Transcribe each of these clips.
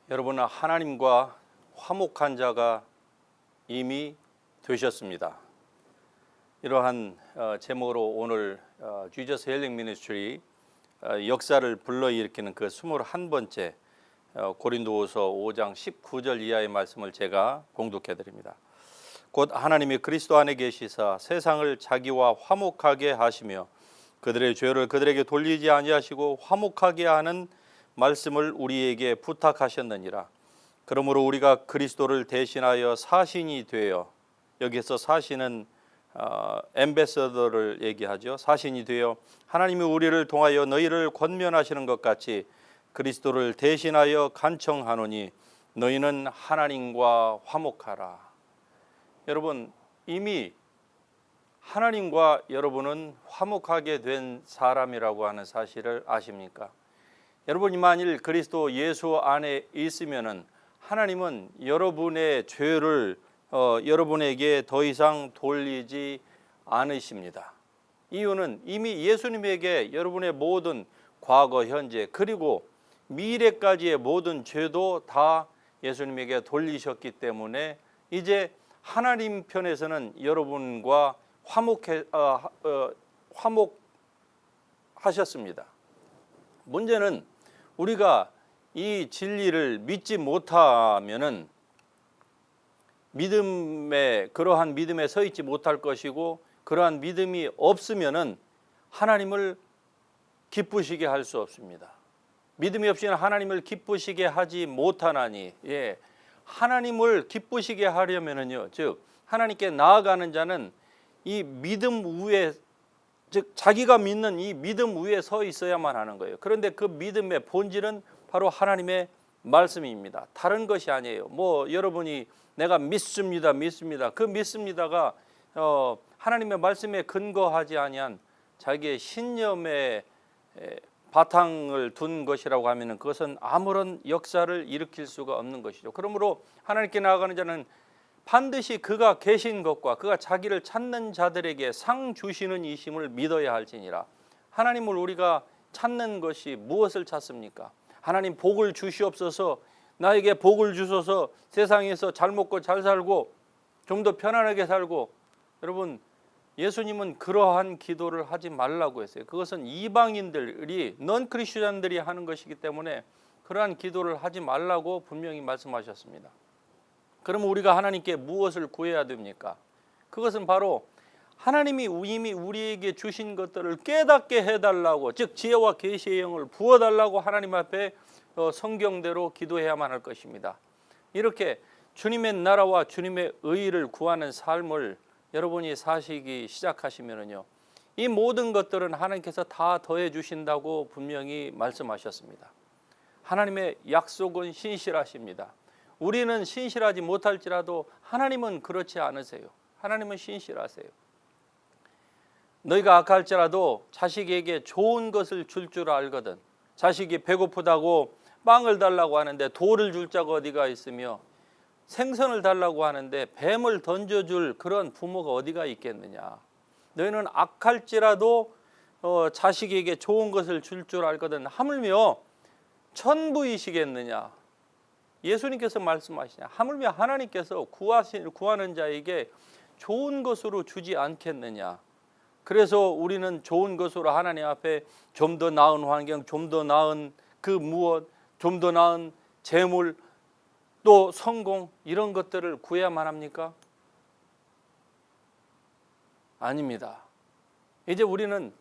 여러분은 하나님과 화목한 자가 이미 되셨습니다. 이러한 제목으로 오늘 Jesus Healing Ministry 역사를 불러일으키는 그 21번째 고린도후서 5장 19절 이하의 말씀을 제가 공독해 드립니다. 곧 하나님이 그리스도 안에 계시사 세상을 자기와 화목하게 하시며 그들의 죄를 그들에게 돌리지 아니하시고 화목하게 하는 말씀을 우리에게 부탁하셨느니라. 그러므로 우리가 그리스도를 대신하여 사신이 되어, 여기서 사신은 엠베서더를 얘기하죠. 사신이 되어 하나님이 우리를 통하여 너희를 권면하시는 것 같이 그리스도를 대신하여 간청하노니 너희는 하나님과 화목하라. 여러분, 이미 하나님과 여러분은 화목하게 된 사람이라고 하는 사실을 아십니까? 여러분이 만일 그리스도 예수 안에 있으면은 하나님은 여러분의 죄를 여러분에게 더 이상 돌리지 않으십니다. 이유는 이미 예수님에게 여러분의 모든 과거, 현재 그리고 미래까지의 모든 죄도 다 예수님에게 돌리셨기 때문에 이제 하나님 편에서는 여러분과 화목하셨습니다. 문제는 우리가 이 진리를 믿지 못하면은 그러한 믿음에 서 있지 못할 것이고, 그러한 믿음이 없으면은 하나님을 기쁘시게 할 수 없습니다. 믿음이 없이는 하나님을 기쁘시게 하지 못하나니, 하나님을 기쁘시게 하려면은요, 즉 하나님께 나아가는 자는 이 믿음 위에, 즉 자기가 믿는 이 믿음 위에 서 있어야만 하는 거예요. 그런데 그 믿음의 본질은 바로 하나님의 말씀입니다. 다른 것이 아니에요. 여러분이 내가 믿습니다. 그 믿습니다가 하나님의 말씀에 근거하지 아니한 자기의 신념에 바탕을 둔 것이라고 하면은 그것은 아무런 역사를 일으킬 수가 없는 것이죠. 그러므로 하나님께 나아가는 자는 반드시 그가 계신 것과 그가 자기를 찾는 자들에게 상 주시는 이심을 믿어야 할지니라. 하나님을 우리가 찾는 것이 무엇을 찾습니까? 하나님 복을 주시옵소서, 나에게 복을 주소서, 세상에서 잘 먹고 잘 살고 좀 더 편안하게 살고. 여러분, 예수님은 그러한 기도를 하지 말라고 했어요. 그것은 이방인들이, 넌 크리스천들이 하는 것이기 때문에 그러한 기도를 하지 말라고 분명히 말씀하셨습니다. 그러면 우리가 하나님께 무엇을 구해야 됩니까? 그것은 바로 하나님이 이미 우리에게 주신 것들을 깨닫게 해달라고, 즉 지혜와 계시의 영을 부어달라고 하나님 앞에 성경대로 기도해야만 할 것입니다. 이렇게 주님의 나라와 주님의 의를 구하는 삶을 여러분이 사시기 시작하시면은요, 이 모든 것들은 하나님께서 다 더해 주신다고 분명히 말씀하셨습니다. 하나님의 약속은 신실하십니다. 우리는 신실하지 못할지라도 하나님은 그렇지 않으세요. 하나님은 신실하세요. 너희가 악할지라도 자식에게 좋은 것을 줄 줄 알거든. 자식이 배고프다고 빵을 달라고 하는데 돌을 줄 자가 어디가 있으며, 생선을 달라고 하는데 뱀을 던져줄 그런 부모가 어디가 있겠느냐. 너희는 악할지라도 자식에게 좋은 것을 줄 줄 알거든. 하물며 천부이시겠느냐. 예수님께서 말씀하시냐. 하물며 하나님께서 구하는 자에게 좋은 것으로 주지 않겠느냐. 그래서 우리는 좋은 것으로 하나님 앞에 좀 더 나은 환경, 좀 더 나은 그 무엇, 좀 더 나은 재물, 또 성공, 이런 것들을 구해야만 합니까? 아닙니다. 이제 우리는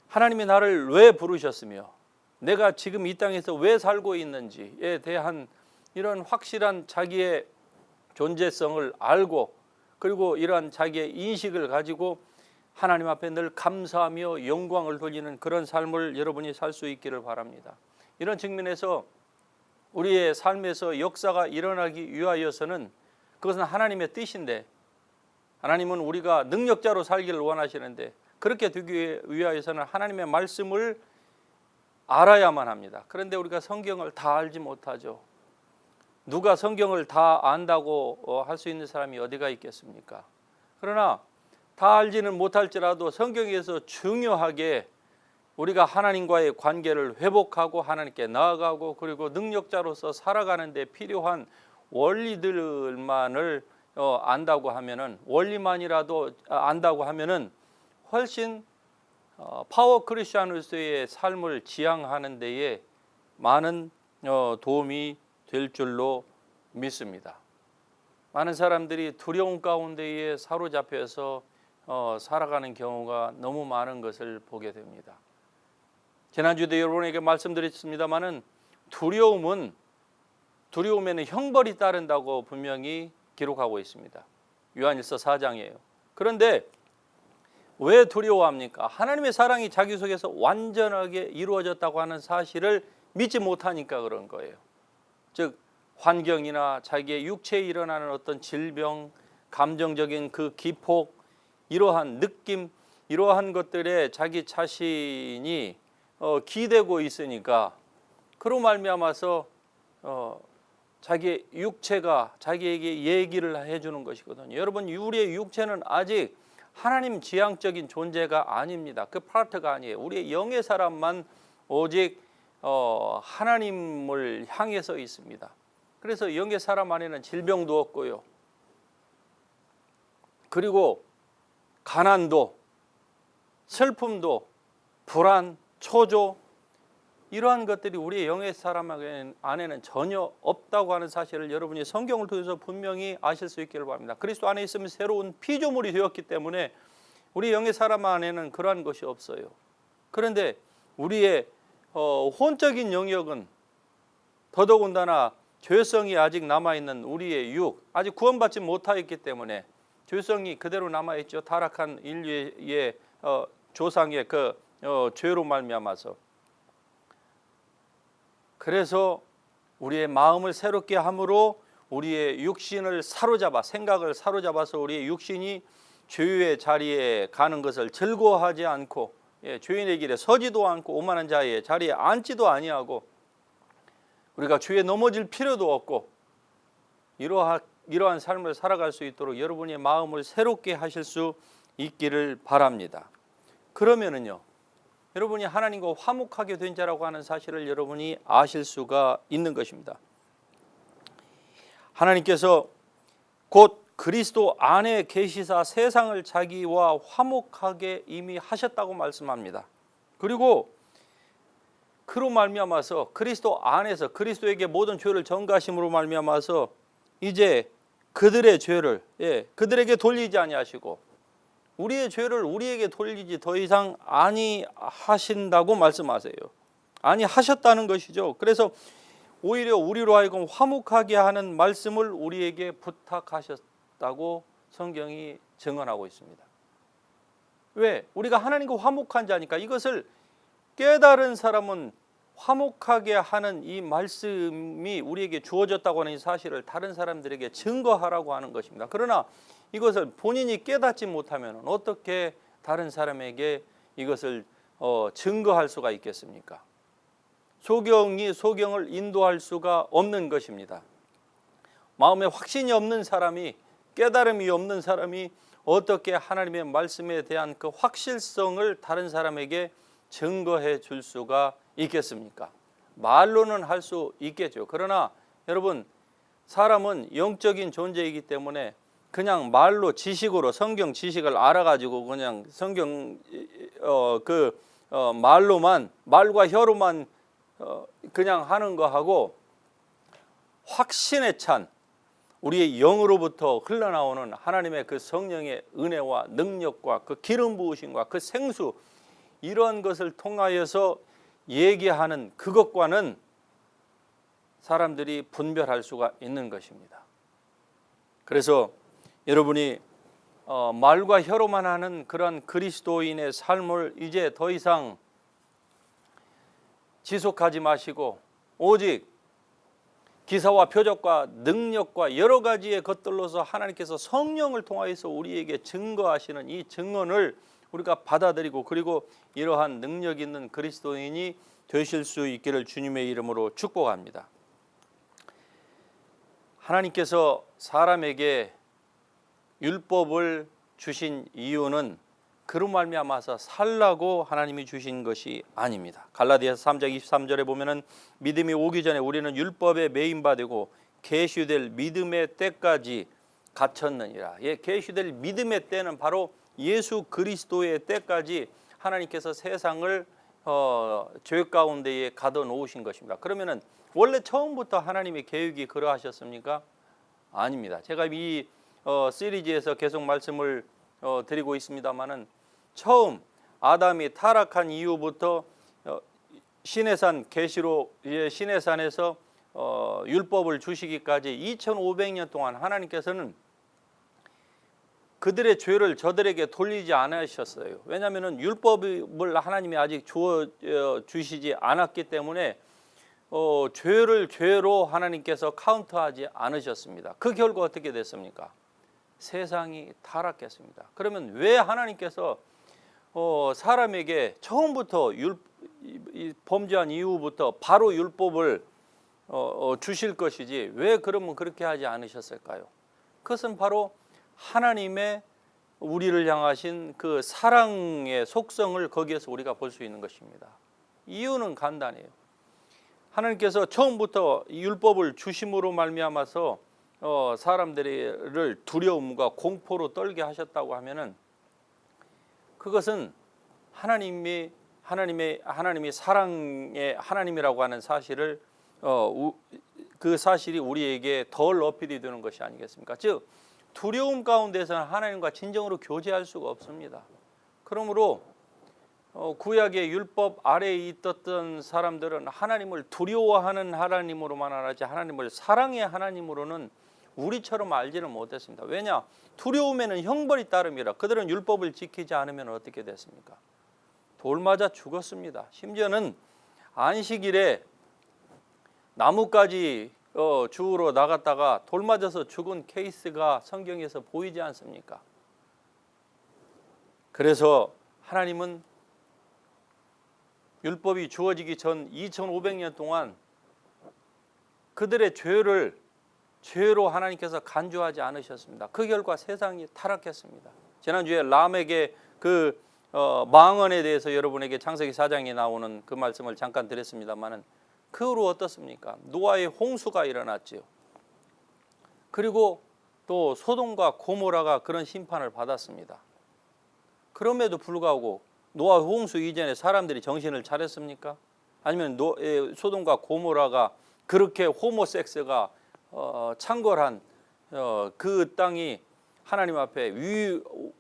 하나님이 나를 왜 부르셨으며 내가 지금 이 땅에서 왜 살고 있는지에 대한 이런 확실한 자기의 존재성을 알고, 그리고 이러한 자기의 인식을 가지고 하나님 앞에 늘 감사하며 영광을 돌리는 그런 삶을 여러분이 살 수 있기를 바랍니다. 이런 측면에서 우리의 삶에서 역사가 일어나기 위하여서는 그것은 하나님의 뜻인데, 하나님은 우리가 능력자로 살기를 원하시는데, 그렇게 되기 위하여서는 하나님의 말씀을 알아야만 합니다. 그런데 우리가 성경을 다 알지 못하죠. 누가 성경을 다 안다고 할 수 있는 사람이 어디가 있겠습니까? 그러나 다 알지는 못할지라도 성경에서 중요하게 우리가 하나님과의 관계를 회복하고 하나님께 나아가고 그리고 능력자로서 살아가는 데 필요한 원리들만을 안다고 하면은, 원리만이라도 안다고 하면은 훨씬 파워 크리스천으로서의 삶을 지향하는 데에 많은 도움이 될 줄로 믿습니다. 많은 사람들이 두려움 가운데에 사로잡혀서 살아가는 경우가 너무 많은 것을 보게 됩니다. 지난주에도 여러분에게 말씀드렸습니다마는 두려움에는 형벌이 따른다고 분명히 기록하고 있습니다. 요한일서 4장이에요. 그런데 왜 두려워합니까? 하나님의 사랑이 자기 속에서 완전하게 이루어졌다고 하는 사실을 믿지 못하니까 그런 거예요. 즉 환경이나 자기의 육체에 일어나는 어떤 질병, 감정적인 그 기폭, 이러한 느낌, 이러한 것들에 자기 자신이 기대고 있으니까 그로 말미암아서 자기의 육체가 자기에게 얘기를 해주는 것이거든요. 여러분, 우리의 육체는 아직 하나님 지향적인 존재가 아닙니다. 그 파트가 아니에요. 우리의 영의 사람만 오직 하나님을 향해서 있습니다. 그래서 영의 사람 안에는 질병도 없고요. 그리고 가난도, 슬픔도, 불안, 초조, 이러한 것들이 우리의 영의 사람 안에는 전혀 없다고 하는 사실을 여러분이 성경을 통해서 분명히 아실 수 있기를 바랍니다. 그리스도 안에 있으면 새로운 피조물이 되었기 때문에 우리 영의 사람 안에는 그러한 것이 없어요. 그런데 우리의 혼적인 영역은 더더군다나 죄성이 아직 남아있는 우리의 육, 아직 구원받지 못하였기 때문에 죄성이 그대로 남아있죠. 타락한 인류의 조상의 그 죄로 말미암아서. 그래서 우리의 마음을 새롭게 함으로 우리의 육신을 사로잡아, 생각을 사로잡아서 우리의 육신이 죄의 자리에 가는 것을 즐거워하지 않고, 죄인의 길에 서지도 않고 오만한 자의 자리에 앉지도 아니하고, 우리가 죄에 넘어질 필요도 없고, 이러한 삶을 살아갈 수 있도록 여러분의 마음을 새롭게 하실 수 있기를 바랍니다. 그러면은요, 여러분이 하나님과 화목하게 된 자라고 하는 사실을 여러분이 아실 수가 있는 것입니다. 하나님께서 곧 그리스도 안에 계시사 세상을 자기와 화목하게 이미 하셨다고 말씀합니다. 그리고 그로 말미암아서 그리스도 안에서 그리스도에게 모든 죄를 전가하심으로 말미암아서 이제 그들의 죄를 그들에게 돌리지 아니하시고 우리의 죄를 우리에게 돌리지 더 이상 아니하신다고 말씀하세요. 아니하셨다는 것이죠. 그래서 오히려 우리로 하여금 화목하게 하는 말씀을 우리에게 부탁하셨다고 성경이 증언하고 있습니다. 왜? 우리가 하나님과 화목한 자니까. 이것을 깨달은 사람은 화목하게 하는 이 말씀이 우리에게 주어졌다고 하는 이 사실을 다른 사람들에게 증거하라고 하는 것입니다. 그러나 이것을 본인이 깨닫지 못하면 어떻게 다른 사람에게 이것을 증거할 수가 있겠습니까? 소경이 소경을 인도할 수가 없는 것입니다. 마음에 확신이 없는 사람이, 깨달음이 없는 사람이 어떻게 하나님의 말씀에 대한 그 확실성을 다른 사람에게 증거해 줄 수가 있겠습니까? 말로는 할 수 있겠죠. 그러나 여러분, 사람은 영적인 존재이기 때문에 그냥 말로, 지식으로, 성경 지식을 알아가지고 그냥 성경 말로만, 말과 혀로만 그냥 하는 거하고 확신에 찬 우리의 영으로부터 흘러나오는 하나님의 그 성령의 은혜와 능력과 그 기름 부으심과 그 생수, 이러한 것을 통하여서 얘기하는 그것과는 사람들이 분별할 수가 있는 것입니다. 그래서 여러분이 말과 혀로만 하는 그런 그리스도인의 삶을 이제 더 이상 지속하지 마시고 오직 기사와 표적과 능력과 여러 가지의 것들로서 하나님께서 성령을 통하여서 우리에게 증거하시는 이 증언을 우리가 받아들이고 그리고 이러한 능력 있는 그리스도인이 되실 수 있기를 주님의 이름으로 축복합니다. 하나님께서 사람에게 율법을 주신 이유는 그로 말미암아서 살라고 하나님이 주신 것이 아닙니다. 갈라디아서 3장 23절에 보면은 믿음이 오기 전에 우리는 율법에 매인바 되고 계시될 믿음의 때까지 갇혔느니라. 예, 계시될 믿음의 때는 바로 예수 그리스도의 때까지 하나님께서 세상을 죄 가운데에 가둬 놓으신 것입니다. 그러면은 원래 처음부터 하나님의 계획이 그러하셨습니까? 아닙니다. 제가 이 시리즈에서 계속 말씀을 드리고 있습니다만은 처음 아담이 타락한 이후부터 시내산 계시로 시내산에서 율법을 주시기까지 2500년 동안 하나님께서는 그들의 죄를 저들에게 돌리지 않으셨어요. 왜냐하면 율법을 하나님이 아직 주어 주시지 않았기 때문에 죄를 죄로 하나님께서 카운트하지 않으셨습니다. 그 결과 어떻게 됐습니까? 세상이 타락했습니다. 그러면 왜 하나님께서 사람에게 처음부터 범죄한 이후부터 바로 율법을 주실 것이지 왜 그러면 그렇게 하지 않으셨을까요? 그것은 바로 하나님의 우리를 향하신 그 사랑의 속성을 거기에서 우리가 볼 수 있는 것입니다. 이유는 간단해요. 하나님께서 처음부터 율법을 주심으로 말미암아서 사람들을 두려움과 공포로 떨게 하셨다고 하면은 그것은 하나님이 사랑의 하나님이라고 하는 사실을 그 사실이 우리에게 덜 어필이 되는 것이 아니겠습니까? 즉 두려움 가운데서는 하나님과 진정으로 교제할 수가 없습니다. 그러므로 구약의 율법 아래에 있었던 사람들은 하나님을 두려워하는 하나님으로만 알았지 하나님을 사랑의 하나님으로는 우리처럼 알지는 못했습니다. 왜냐? 두려움에는 형벌이 따름이라. 그들은 율법을 지키지 않으면 어떻게 됐습니까? 돌 맞아 죽었습니다. 심지어는 안식일에 나뭇가지 주우러 나갔다가 돌 맞아서 죽은 케이스가 성경에서 보이지 않습니까? 그래서 하나님은 율법이 주어지기 전 2500년 동안 그들의 죄로 하나님께서 간주하지 않으셨습니다. 그 결과 세상이 타락했습니다. 지난주에 람에게 그 망언에 대해서 여러분에게 창세기 4장에 나오는 그 말씀을 잠깐 드렸습니다만은 그 후로 어떻습니까? 노아의 홍수가 일어났지요. 그리고 또 소돔과 고모라가 그런 심판을 받았습니다. 그럼에도 불구하고 노아 홍수 이전에 사람들이 정신을 차렸습니까? 아니면 소돔과 고모라가 그렇게 호모섹스가 창궐한 그 땅이 하나님 앞에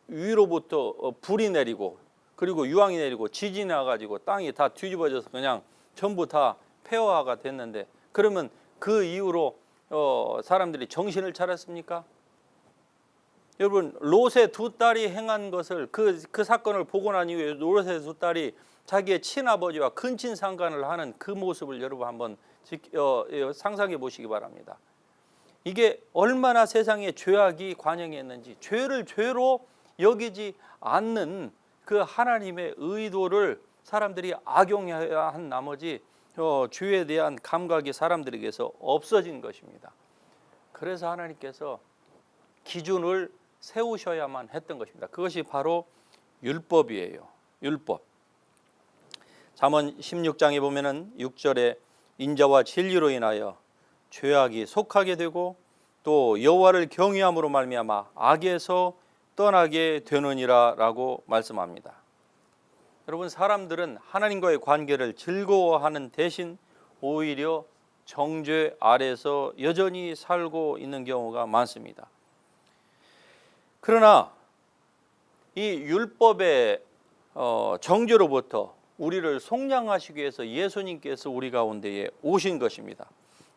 위로부터 불이 내리고 그리고 유황이 내리고 지진이 나가지고 땅이 다 뒤집어져서 그냥 전부 다 폐허가 됐는데 그러면 그 이후로 사람들이 정신을 차렸습니까? 여러분 롯의 두 딸이 행한 것을 그 사건을 보고 난 이후에 롯의 두 딸이 자기의 친아버지와 근친 상간을 하는 그 모습을 여러분 한번 상상해 보시기 바랍니다. 이게 얼마나 세상에 죄악이 관영했는지 죄를 죄로 여기지 않는 그 하나님의 의도를 사람들이 악용해야 한 나머지 죄에 대한 감각이 사람들에게서 없어진 것입니다. 그래서 하나님께서 기준을 세우셔야만 했던 것입니다. 그것이 바로 율법이에요. 율법. 잠언 16장에 보면은 6절에 인자와 진리로 인하여 죄악이 속하게 되고 또 여호와를 경외함으로 말미암아 악에서 떠나게 되느니라라고 말씀합니다. 여러분 사람들은 하나님과의 관계를 즐거워하는 대신 오히려 정죄 아래서 여전히 살고 있는 경우가 많습니다. 그러나 이 율법의 정죄로부터 우리를 속량하시기 위해서 예수님께서 우리 가운데에 오신 것입니다.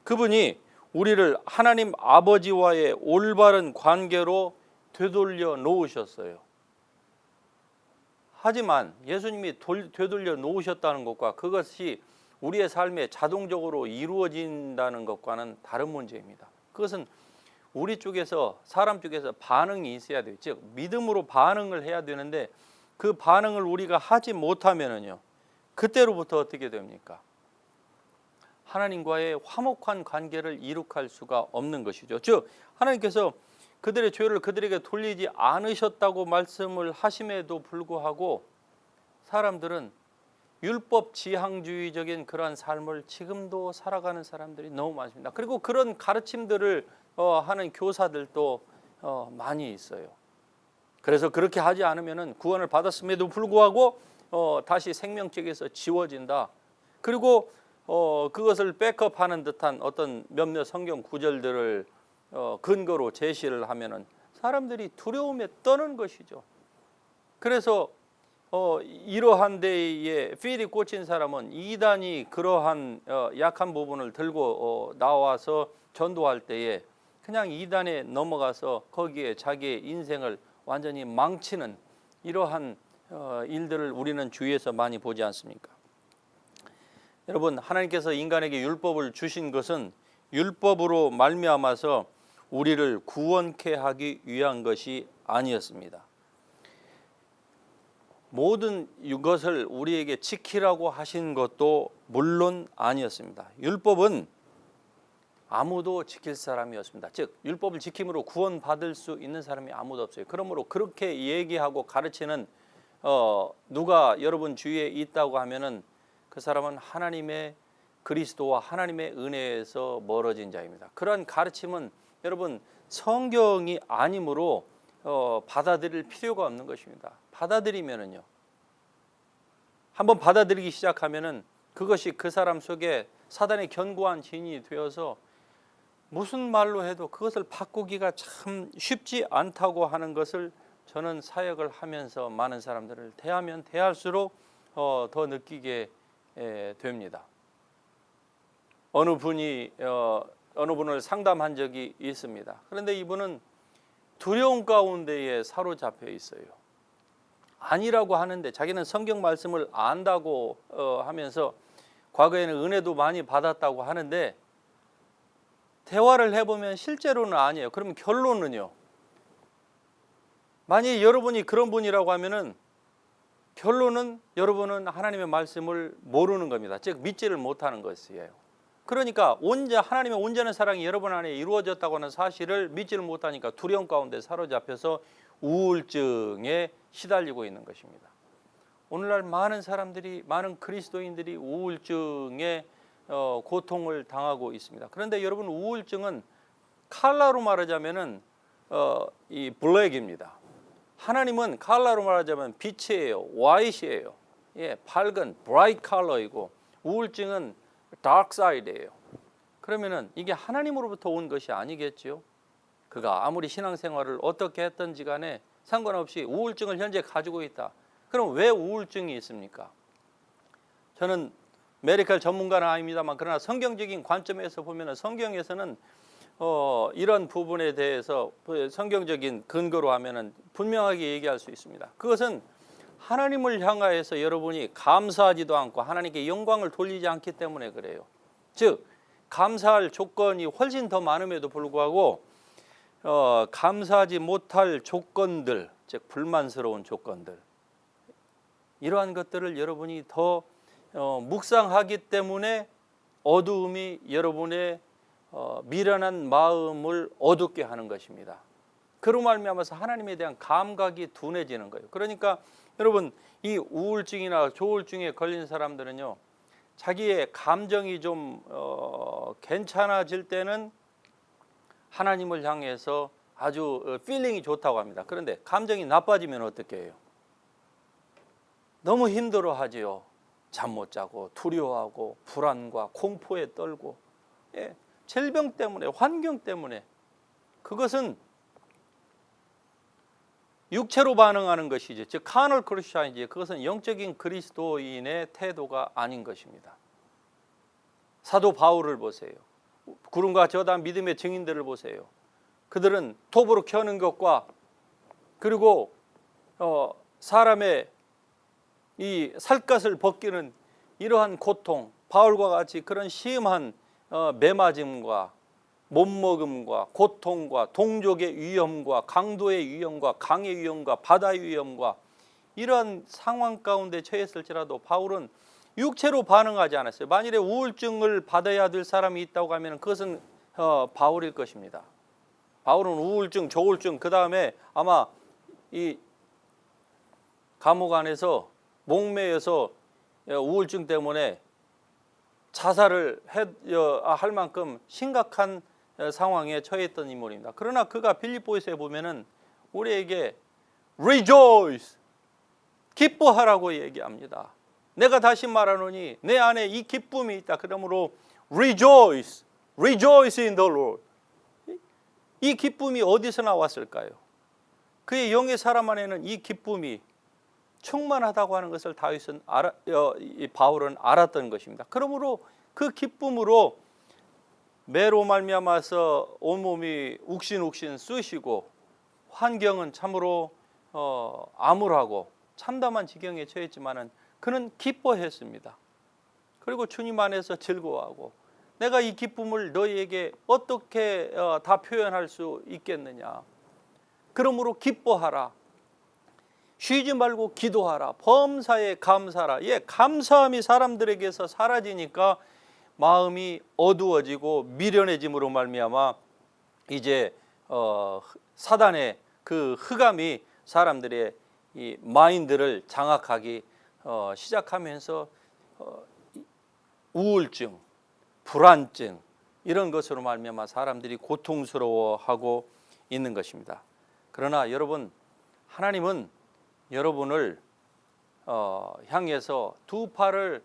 그분이 우리를 하나님 아버지와의 올바른 관계로 되돌려 놓으셨어요. 하지만 예수님이 되돌려 놓으셨다는 것과 그것이 우리의 삶에 자동적으로 이루어진다는 것과는 다른 문제입니다. 그것은 우리 쪽에서 사람 쪽에서 반응이 있어야 돼요. 즉 믿음으로 반응을 해야 되는데 그 반응을 우리가 하지 못하면은요. 그때로부터 어떻게 됩니까? 하나님과의 화목한 관계를 이룩할 수가 없는 것이죠. 즉 하나님께서 그들의 죄를 그들에게 돌리지 않으셨다고 말씀을 하심에도 불구하고 사람들은 율법 지향주의적인 그러한 삶을 지금도 살아가는 사람들이 너무 많습니다. 그리고 그런 가르침들을 하는 교사들도 많이 있어요. 그래서 그렇게 하지 않으면 구원을 받았음에도 불구하고 다시 생명책에서 지워진다. 그리고 그것을 백업하는 듯한 어떤 몇몇 성경 구절들을 근거로 제시를 하면은 사람들이 두려움에 떠는 것이죠. 그래서 이러한 데에 필이 꽂힌 사람은 이단이 그러한 약한 부분을 들고 나와서 전도할 때에 그냥 이단에 넘어가서 거기에 자기의 인생을 완전히 망치는 이러한 일들을 우리는 주위에서 많이 보지 않습니까? 여러분, 하나님께서 인간에게 율법을 주신 것은 율법으로 말미암아서 우리를 구원케 하기 위한 것이 아니었습니다. 모든 이것을 우리에게 지키라고 하신 것도 물론 아니었습니다. 율법은 아무도 지킬 사람이었습니다. 즉 율법을 지킴으로 구원받을 수 있는 사람이 아무도 없어요. 그러므로 그렇게 얘기하고 가르치는 누가 여러분 주위에 있다고 하면은 그 사람은 하나님의 그리스도와 하나님의 은혜에서 멀어진 자입니다. 그러한 가르침은 여러분 성경이 아니므로 받아들일 필요가 없는 것입니다. 받아들이면은요, 한번 받아들이기 시작하면은 그것이 그 사람 속에 사단의 견고한 진이 되어서 무슨 말로 해도 그것을 바꾸기가 참 쉽지 않다고 하는 것을 저는 사역을 하면서 많은 사람들을 대하면 대할수록 더 느끼게 됩니다. 어느 분을 상담한 적이 있습니다. 그런데 이분은 두려움 가운데에 사로잡혀 있어요. 아니라고 하는데 자기는 성경 말씀을 안다고 하면서 과거에는 은혜도 많이 받았다고 하는데 대화를 해보면 실제로는 아니에요. 그러면 결론은요, 만약에 여러분이 그런 분이라고 하면은 결론은 여러분은 하나님의 말씀을 모르는 겁니다. 즉 믿지를 못하는 것이에요. 그러니까 하나님의 온전한 사랑이 여러분 안에 이루어졌다고 하는 사실을 믿지를 못하니까 두려움 가운데 사로잡혀서 우울증에 시달리고 있는 것입니다. 오늘날 많은 그리스도인들이 우울증에 고통을 당하고 있습니다. 그런데 여러분, 우울증은 칼라로 말하자면은 이 블랙입니다. 하나님은 칼라로 말하자면 빛이에요, 화이트예요. 밝은 브라이트 컬러이고 우울증은 다크 사이드예요. 그러면은 이게 하나님으로부터 온 것이 아니겠지요? 그가 아무리 신앙생활을 어떻게 했든지 간에 상관없이 우울증을 현재 가지고 있다. 그럼 왜 우울증이 있습니까? 저는 메디컬 전문가는 아닙니다만 그러나 성경적인 관점에서 보면 성경에서는 이런 부분에 대해서 성경적인 근거로 하면은 분명하게 얘기할 수 있습니다. 그것은 하나님을 향하여서 여러분이 감사하지도 않고 하나님께 영광을 돌리지 않기 때문에 그래요. 즉 감사할 조건이 훨씬 더 많음에도 불구하고 감사하지 못할 조건들, 즉 불만스러운 조건들, 이러한 것들을 여러분이 더 묵상하기 때문에 어두움이 여러분의 미련한 마음을 어둡게 하는 것입니다. 그로 말미암아서 하나님에 대한 감각이 둔해지는 거예요. 그러니까 여러분, 이 우울증이나 조울증에 걸린 사람들은요, 자기의 감정이 좀 괜찮아질 때는 하나님을 향해서 아주 필링이 좋다고 합니다. 그런데 감정이 나빠지면 어떻게 해요? 너무 힘들어하지요. 잠 못 자고 두려워하고 불안과 공포에 떨고, 질병 때문에, 환경 때문에. 그것은 육체로 반응하는 것이지, 즉 카널 크리스천이지, 그것은 영적인 그리스도인의 태도가 아닌 것입니다. 사도 바울을 보세요. 구름과 저다 믿음의 증인들을 보세요. 그들은 톱으로 켜는 것과 그리고 사람의 이 살갗을 벗기는 이러한 고통, 바울과 같이 그런 심한 매맞음과 못먹음과 고통과 동족의 위험과 강도의 위험과 강의 위험과 바다의 위험과 이러한 상황 가운데 처했을지라도 바울은 육체로 반응하지 않았어요. 만일에 우울증을 받아야 될 사람이 있다고 하면 그것은 바울일 것입니다. 바울은 우울증, 조울증, 그 다음에 아마 이 감옥 안에서 목매여서 우울증 때문에 자살을 할 만큼 심각한 상황에 처했던 인물입니다. 그러나 그가 빌립보서에 보면은 우리에게 rejoice, 기뻐하라고 얘기합니다. 내가 다시 말하노니 내 안에 이 기쁨이 있다. 그러므로 rejoice in the Lord. 이 기쁨이 어디서 나왔을까요? 그의 영의 사람 안에는 이 기쁨이 충만하다고 하는 것을 바울은 알았던 것입니다. 그러므로 그 기쁨으로 매로 말미암아서 온몸이 욱신욱신 쑤시고 환경은 참으로 암울하고 참담한 지경에 처했지만은 그는 기뻐했습니다. 그리고 주님 안에서 즐거워하고 내가 이 기쁨을 너희에게 어떻게 다 표현할 수 있겠느냐. 그러므로 기뻐하라. 쉬지 말고 기도하라. 범사에 감사하라. 감사함이 사람들에게서 사라지니까 마음이 어두워지고 미련해짐으로 말미암아 이제 사단의 그 흑암이 사람들의 이 마인드를 장악하기 시작하면서 우울증, 불안증 이런 것으로 말미암아 사람들이 고통스러워하고 있는 것입니다. 그러나 여러분, 하나님은 여러분을 향해서 두 팔을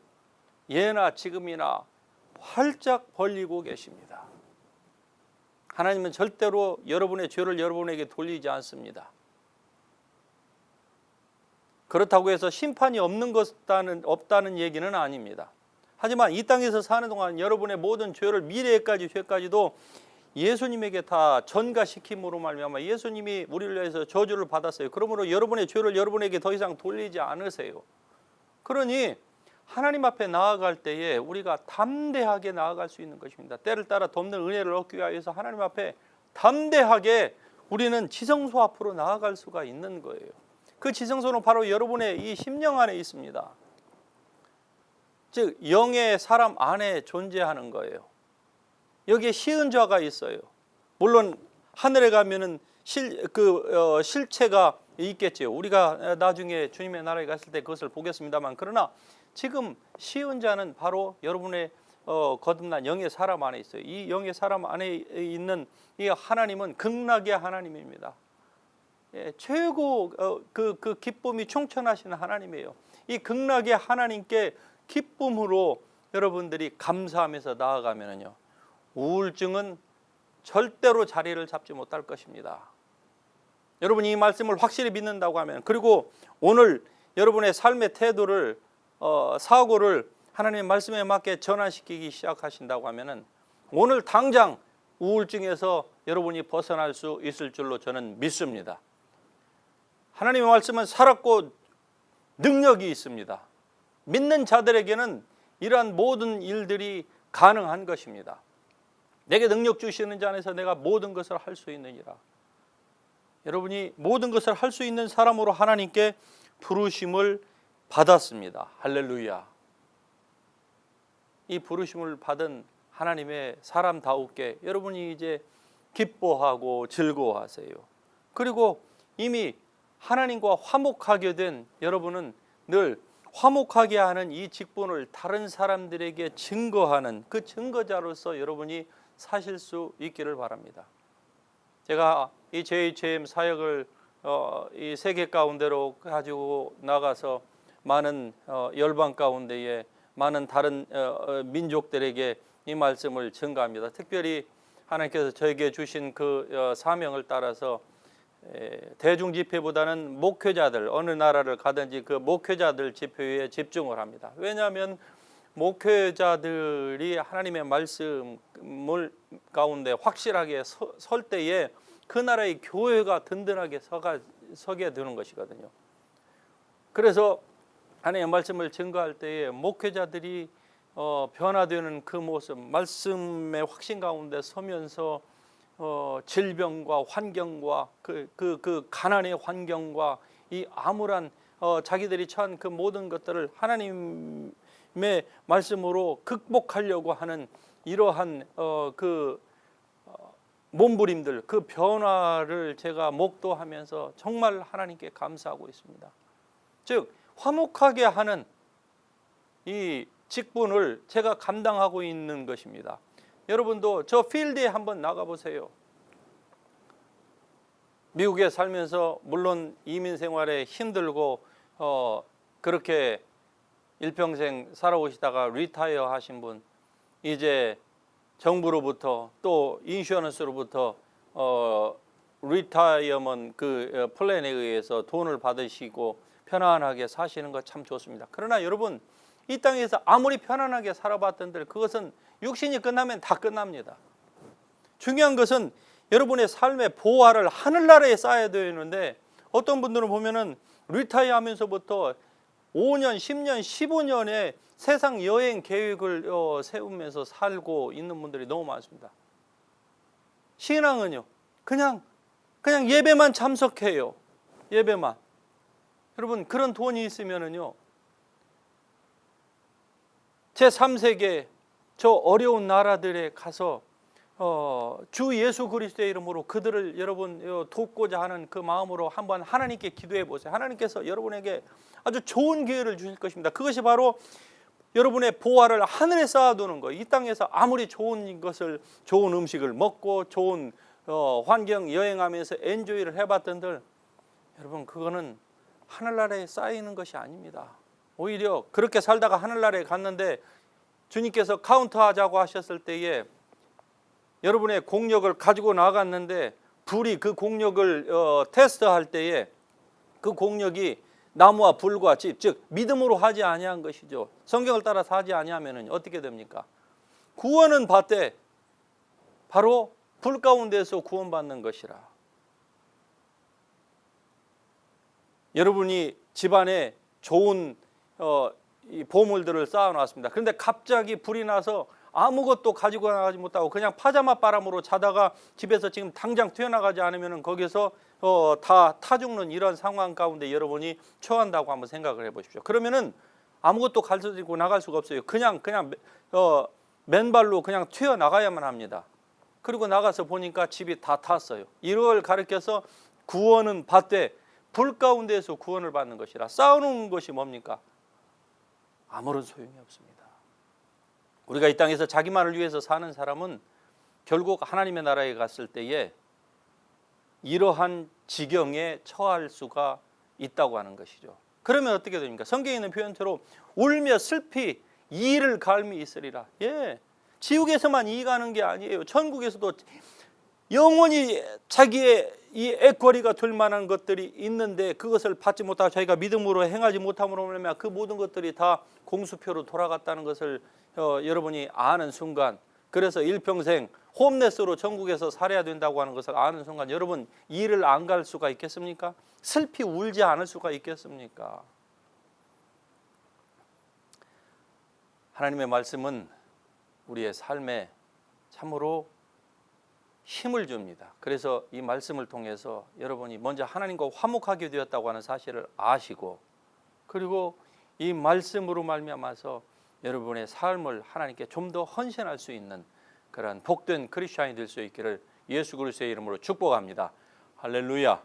예나 지금이나 활짝 벌리고 계십니다. 하나님은 절대로 여러분의 죄를 여러분에게 돌리지 않습니다. 그렇다고 해서 심판이 없다는 얘기는 아닙니다. 하지만 이 땅에서 사는 동안 여러분의 모든 죄를 죄까지도 예수님에게 다 전가시킴으로 말미암아 예수님이 우리를 위해서 저주를 받았어요. 그러므로 여러분의 죄를 여러분에게 더 이상 돌리지 않으세요. 그러니 하나님 앞에 나아갈 때에 우리가 담대하게 나아갈 수 있는 것입니다. 때를 따라 돕는 은혜를 얻기 위해서 하나님 앞에 담대하게 우리는 지성소 앞으로 나아갈 수가 있는 거예요. 그 지성소는 바로 여러분의 이 심령 안에 있습니다. 즉 영의 사람 안에 존재하는 거예요. 여기에 시은좌가 있어요. 물론 하늘에 가면은 실체가 있겠지요. 우리가 나중에 주님의 나라에 갔을 때 그것을 보겠습니다만, 그러나 지금 시은자는 바로 여러분의 거듭난 영의 사람 안에 있어요. 이 영의 사람 안에 있는 이 하나님은 극락의 하나님입니다. 최고 그 기쁨이 충천하시는 하나님이에요. 이 극락의 하나님께 기쁨으로 여러분들이 감사하면서 나아가면요, 우울증은 절대로 자리를 잡지 못할 것입니다. 여러분이 이 말씀을 확실히 믿는다고 하면, 그리고 오늘 여러분의 삶의 태도를 사고를 하나님의 말씀에 맞게 전환시키기 시작하신다고 하면은 오늘 당장 우울증에서 여러분이 벗어날 수 있을 줄로 저는 믿습니다. 하나님의 말씀은 살았고 능력이 있습니다. 믿는 자들에게는 이러한 모든 일들이 가능한 것입니다. 내게 능력 주시는 자 안에서 내가 모든 것을 할 수 있느니라. 여러분이 모든 것을 할 수 있는 사람으로 하나님께 부르심을 받았습니다. 할렐루야. 이 부르심을 받은 하나님의 사람다우게 여러분이 이제 기뻐하고 즐거워하세요. 그리고 이미 하나님과 화목하게 된 여러분은 늘 화목하게 하는 이 직분을 다른 사람들에게 증거하는 그 증거자로서 여러분이 사실 수 있기를 바랍니다. 제가 이 JHM 사역을 이 세계 가운데로 가지고 나가서 많은 열방 가운데에 많은 다른 민족들에게 이 말씀을 전가합니다. 특별히 하나님께서 저에게 주신 그 사명을 따라서 대중 집회보다는 목회자들, 어느 나라를 가든지 그 목회자들 집회에 집중을 합니다. 왜냐하면 목회자들이 하나님의 말씀을 가운데 확실하게 설 때에 그 나라의 교회가 든든하게 서게 되는 것이거든요. 그래서 하나님의 말씀을 증거할 때에 목회자들이 변화되는 그 모습, 말씀의 확신 가운데 서면서 질병과 환경과 그 가난의 환경과 이 암울한 자기들이 처한 그 모든 것들을 하나님의 말씀으로 극복하려고 하는 이러한 몸부림들, 그 변화를 제가 목도하면서 정말 하나님께 감사하고 있습니다. 즉 화목하게 하는 이 직분을 제가 감당하고 있는 것입니다. 여러분도 저 필드에 한번 나가보세요. 미국에 살면서 물론 이민 생활에 힘들고 그렇게 일평생 살아오시다가 리타이어 하신 분, 이제 정부로부터 또 인슈어런스로부터 리타이어먼 그 플랜에 의해서 돈을 받으시고 편안하게 사시는 것 참 좋습니다. 그러나 여러분, 이 땅에서 아무리 편안하게 살아봤던들 그것은 육신이 끝나면 다 끝납니다. 중요한 것은 여러분의 삶의 보화를 하늘나라에 쌓아야 되는데, 어떤 분들은 보면은 리타이어 하면서부터 5년, 10년, 15년의 세상 여행 계획을 세우면서 살고 있는 분들이 너무 많습니다. 신앙은요, 그냥 예배만 참석해요. 예배만. 여러분, 그런 돈이 있으면은요, 제3세계 저 어려운 나라들에 가서 주 예수 그리스도의 이름으로 그들을 여러분 돕고자 하는 그 마음으로 한번 하나님께 기도해 보세요. 하나님께서 여러분에게 아주 좋은 기회를 주실 것입니다. 그것이 바로 여러분의 보화를 하늘에 쌓아두는 거예요. 이 땅에서 아무리 좋은 것을, 좋은 음식을 먹고 좋은 환경 여행하면서 엔조이를 해봤던들, 여러분 그거는 하늘나라에 쌓이는 것이 아닙니다. 오히려 그렇게 살다가 하늘나라에 갔는데 주님께서 카운트하자고 하셨을 때에 여러분의 공력을 가지고 나갔는데 불이 그 공력을 테스트할 때에 그 공력이 나무와 불과 집, 즉 믿음으로 하지 아니한 것이죠. 성경을 따라서 하지 아니하면 어떻게 됩니까? 구원은 받되 바로 불 가운데서 구원받는 것이라. 여러분이 집안에 좋은 이 보물들을 쌓아놨습니다. 그런데 갑자기 불이 나서 아무것도 가지고 나가지 못하고 그냥 파자마 바람으로 자다가 집에서 지금 당장 튀어나가지 않으면 거기서 다 타 죽는 이런 상황 가운데 여러분이 처한다고 한번 생각을 해보십시오. 그러면은 아무것도 가지고 나갈 수가 없어요. 그냥 맨발로 그냥 튀어나가야만 합니다. 그리고 나가서 보니까 집이 다 탔어요. 이걸 가르쳐서 구원은 받되 불 가운데에서 구원을 받는 것이라. 싸우는 것이 뭡니까? 아무런 소용이 없습니다. 우리가 이 땅에서 자기만을 위해서 사는 사람은 결국 하나님의 나라에 갔을 때에 이러한 지경에 처할 수가 있다고 하는 것이죠. 그러면 어떻게 됩니까? 성경에 있는 표현대로 울며 슬피 이를 갈미 있으리라. 지옥에서만 이가는 게 아니에요. 천국에서도 영원히 자기의 이 애거리가 될 만한 것들이 있는데 그것을 받지 못하고 자기가 믿음으로 행하지 못함으로 말미암아 그 모든 것들이 다 공수표로 돌아갔다는 것을 여러분이 아는 순간, 그래서 일평생 홈레스로 천국에서 살아야 된다고 하는 것을 아는 순간 여러분 일을 안 갈 수가 있겠습니까? 슬피 울지 않을 수가 있겠습니까? 하나님의 말씀은 우리의 삶에 참으로 힘을 줍니다. 그래서 이 말씀을 통해서 여러분이 먼저 하나님과 화목하게 되었다고 하는 사실을 아시고, 그리고 이 말씀으로 말미암아서 여러분의 삶을 하나님께 좀 더 헌신할 수 있는 그런 복된 크리스찬이 될 수 있기를 예수 그리스도의 이름으로 축복합니다. 할렐루야.